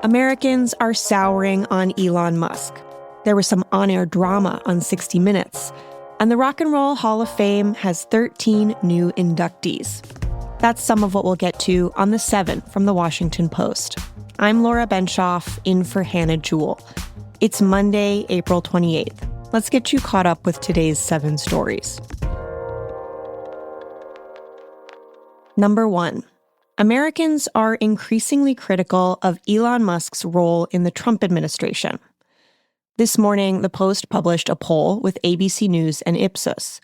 Americans are souring on Elon Musk. There was some on-air drama on 60 Minutes, and the Rock and Roll Hall of Fame has 13 new inductees. That's some of what we'll get to on The 7 from The Washington Post. I'm Laura Benshoff, in for Hannah Jewell. It's Monday, April 28th. Let's get you caught up with today's 7 stories. Number 1. Americans are increasingly critical of Elon Musk's role in the Trump administration. This morning, the Post published a poll with ABC News and Ipsos.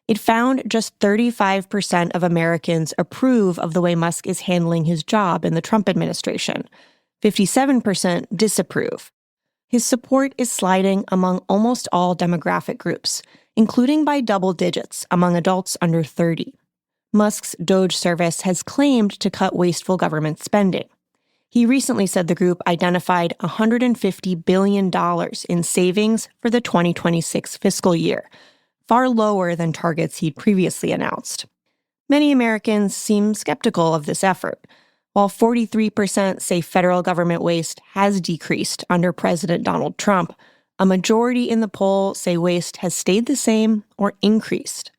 It found just 35% of Americans approve of the way Musk is handling his job in the Trump administration. 57% disapprove. His support is sliding among almost all demographic groups, including by double digits among adults under 30. Musk's Doge service has claimed to cut wasteful government spending. He recently said the group identified $150 billion in savings for the 2026 fiscal year, far lower than targets he'd previously announced. Many Americans seem skeptical of this effort. While 43% say federal government waste has decreased under President Donald Trump, a majority in the poll say waste has stayed the same or increased.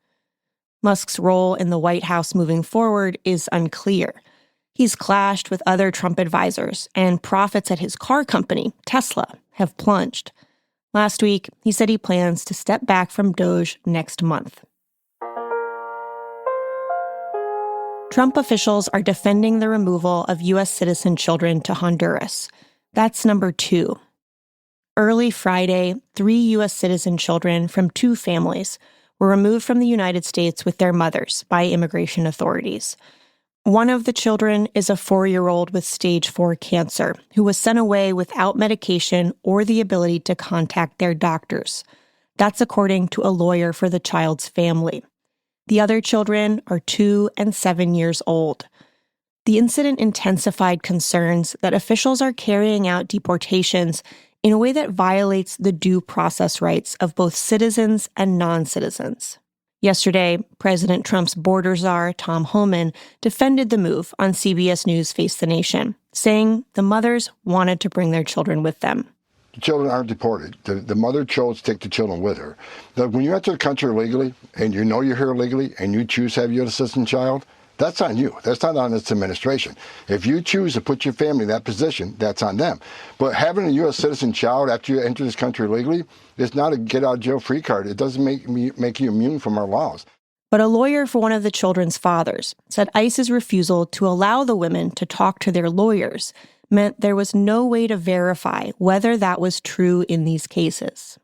Musk's role in the White House moving forward is unclear. He's clashed with other Trump advisors, and profits at his car company, Tesla, have plunged. Last week, he said he plans to step back from Doge next month. Trump officials are defending the removal of U.S. citizen children to Honduras. That's number 2. Early Friday, 3 U.S. citizen children from 2 families were removed from the United States with their mothers by immigration authorities. One of the children is a 4-year-old with stage 4 cancer who was sent away without medication or the ability to contact their doctors. That's according to a lawyer for the child's family. The other children are 2 and 7 years old. The incident intensified concerns that officials are carrying out deportations in a way that violates the due process rights of both citizens and non-citizens. Yesterday, President Trump's border czar, Tom Homan, defended the move on CBS News' Face the Nation, saying the mothers wanted to bring their children with them. The children aren't deported. The mother chose to take the children with her. When you enter the country illegally, and you know you're here illegally, and you choose to have your citizen child, that's on you. That's not on this administration. If you choose to put your family in that position, that's on them. But having a U.S. citizen child after you enter this country legally is not a get-out-of-jail-free card. It doesn't make you immune from our laws. But a lawyer for one of the children's fathers said ICE's refusal to allow the women to talk to their lawyers meant there was no way to verify whether that was true in these cases.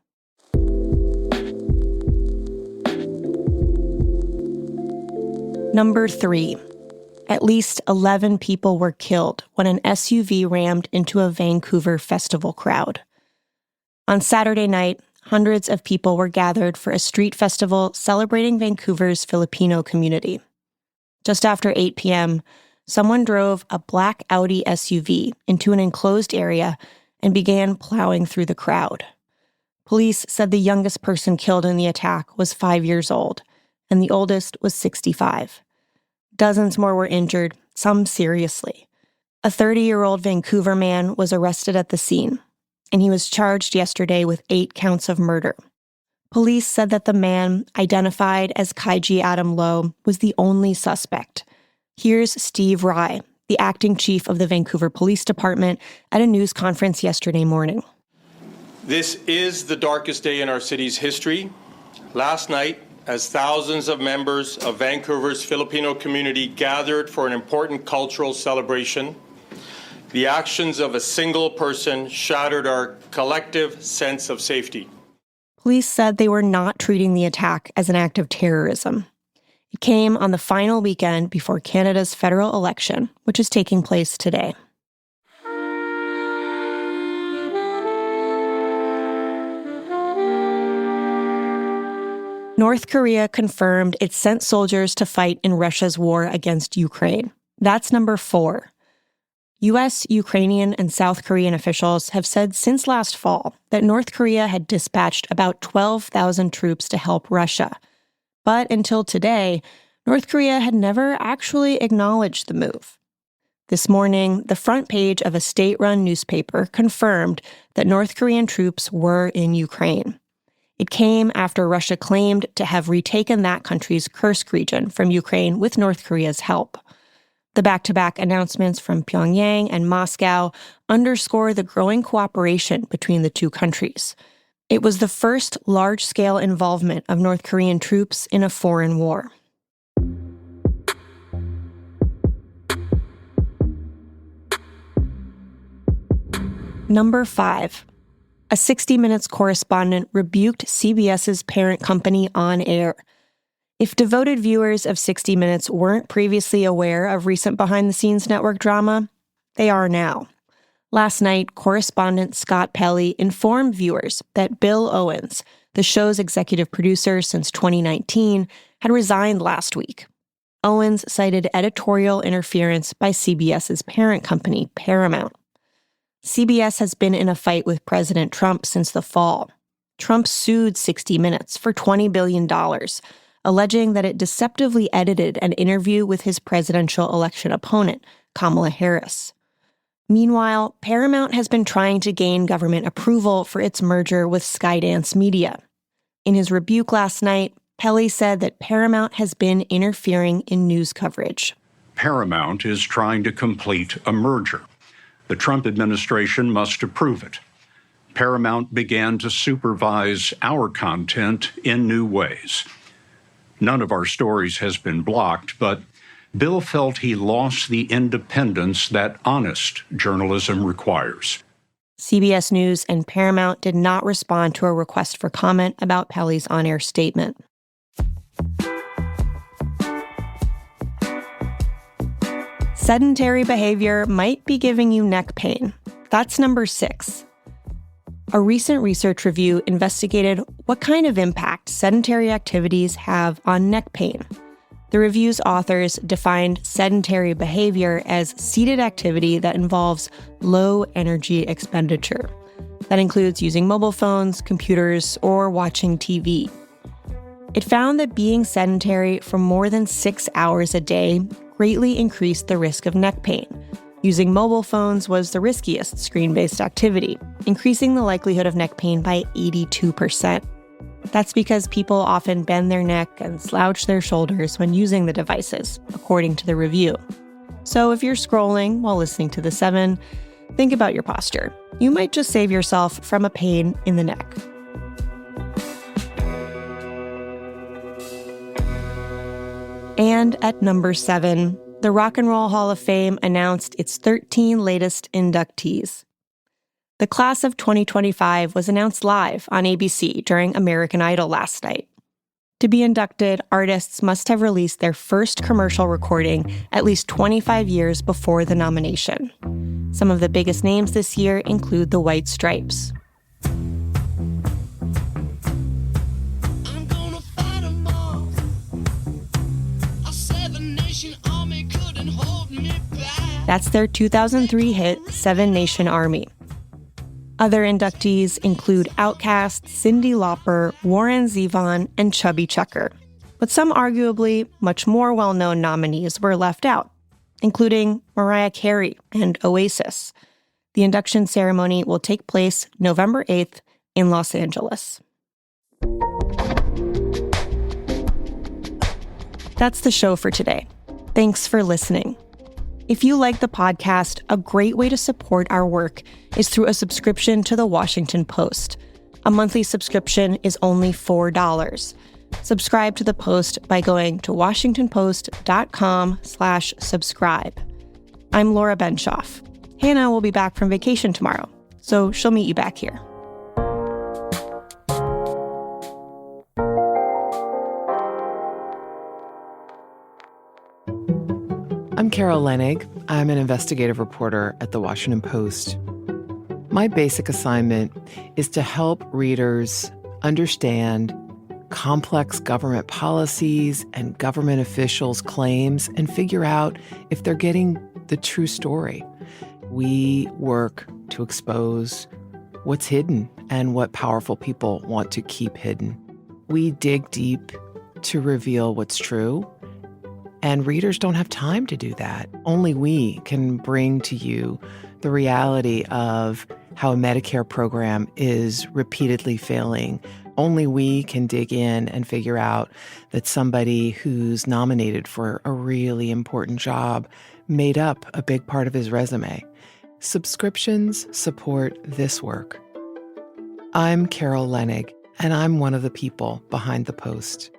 Number 3. At least 11 people were killed when an SUV rammed into a Vancouver festival crowd. On Saturday night, hundreds of people were gathered for a street festival celebrating Vancouver's Filipino community. Just after 8 p.m., someone drove a black Audi SUV into an enclosed area and began plowing through the crowd. Police said the youngest person killed in the attack was 5 years old, and the oldest was 65. Dozens more were injured, some seriously. A 30-year-old Vancouver man was arrested at the scene, and he was charged yesterday with 8 counts of murder. Police said that the man, identified as Kaiji Adam Lowe, was the only suspect. Here's Steve Rye, the acting chief of the Vancouver Police Department, at a news conference yesterday morning. This is the darkest day in our city's history. Last night, as thousands of members of Vancouver's Filipino community gathered for an important cultural celebration, the actions of a single person shattered our collective sense of safety. Police said they were not treating the attack as an act of terrorism. It came on the final weekend before Canada's federal election, which is taking place today. North Korea confirmed it sent soldiers to fight in Russia's war against Ukraine. That's number 4. U.S., Ukrainian, and South Korean officials have said since last fall that North Korea had dispatched about 12,000 troops to help Russia. But until today, North Korea had never actually acknowledged the move. This morning, the front page of a state-run newspaper confirmed that North Korean troops were in Ukraine. It came after Russia claimed to have retaken that country's Kursk region from Ukraine with North Korea's help. The back-to-back announcements from Pyongyang and Moscow underscore the growing cooperation between the two countries. It was the first large-scale involvement of North Korean troops in a foreign war. Number 5. A 60 Minutes correspondent rebuked CBS's parent company on air. If devoted viewers of 60 Minutes weren't previously aware of recent behind-the-scenes network drama, they are now. Last night, correspondent Scott Pelley informed viewers that Bill Owens, the show's executive producer since 2019, had resigned last week. Owens cited editorial interference by CBS's parent company, Paramount. CBS has been in a fight with President Trump since the fall. Trump sued 60 Minutes for $20 billion, alleging that it deceptively edited an interview with his presidential election opponent, Kamala Harris. Meanwhile, Paramount has been trying to gain government approval for its merger with Skydance Media. In his rebuke last night, Pelley said that Paramount has been interfering in news coverage. Paramount is trying to complete a merger. The Trump administration must approve it. Paramount began to supervise our content in new ways. None of our stories has been blocked, but Bill felt he lost the independence that honest journalism requires. CBS News and Paramount did not respond to a request for comment about Pelley's on-air statement. Sedentary behavior might be giving you neck pain. That's number 6. A recent research review investigated what kind of impact sedentary activities have on neck pain. The review's authors defined sedentary behavior as seated activity that involves low energy expenditure. That includes using mobile phones, computers, or watching TV. It found that being sedentary for more than 6 hours a day greatly increased the risk of neck pain. Using mobile phones was the riskiest screen-based activity, increasing the likelihood of neck pain by 82%. That's because people often bend their neck and slouch their shoulders when using the devices, according to the review. So if you're scrolling while listening to The 7, think about your posture. You might just save yourself from a pain in the neck. And at number 7, the Rock and Roll Hall of Fame announced its 13 latest inductees. The class of 2025 was announced live on ABC during American Idol last night. To be inducted, artists must have released their first commercial recording at least 25 years before the nomination. Some of the biggest names this year include the White Stripes. That's their 2003 hit, Seven Nation Army. Other inductees include Outkast, Cyndi Lauper, Warren Zevon, and Chubby Checker. But some arguably much more well-known nominees were left out, including Mariah Carey and Oasis. The induction ceremony will take place November 8th in Los Angeles. That's the show for today. Thanks for listening. If you like the podcast, a great way to support our work is through a subscription to The Washington Post. A monthly subscription is only $4. Subscribe to the Post by going to washingtonpost.com/subscribe. I'm Laura Benshoff. Hannah will be back from vacation tomorrow, so she'll meet you back here. I'm Carol Lenig. I'm an investigative reporter at The Washington Post. My basic assignment is to help readers understand complex government policies and government officials' claims and figure out if they're getting the true story. We work to expose what's hidden and what powerful people want to keep hidden. We dig deep to reveal what's true And readers don't have time to do that. Only we can bring to you the reality of how a Medicare program is repeatedly failing. Only we can dig in and figure out that somebody who's nominated for a really important job made up a big part of his resume. Subscriptions support this work. I'm Carol Leonnig, and I'm one of the people behind the Post.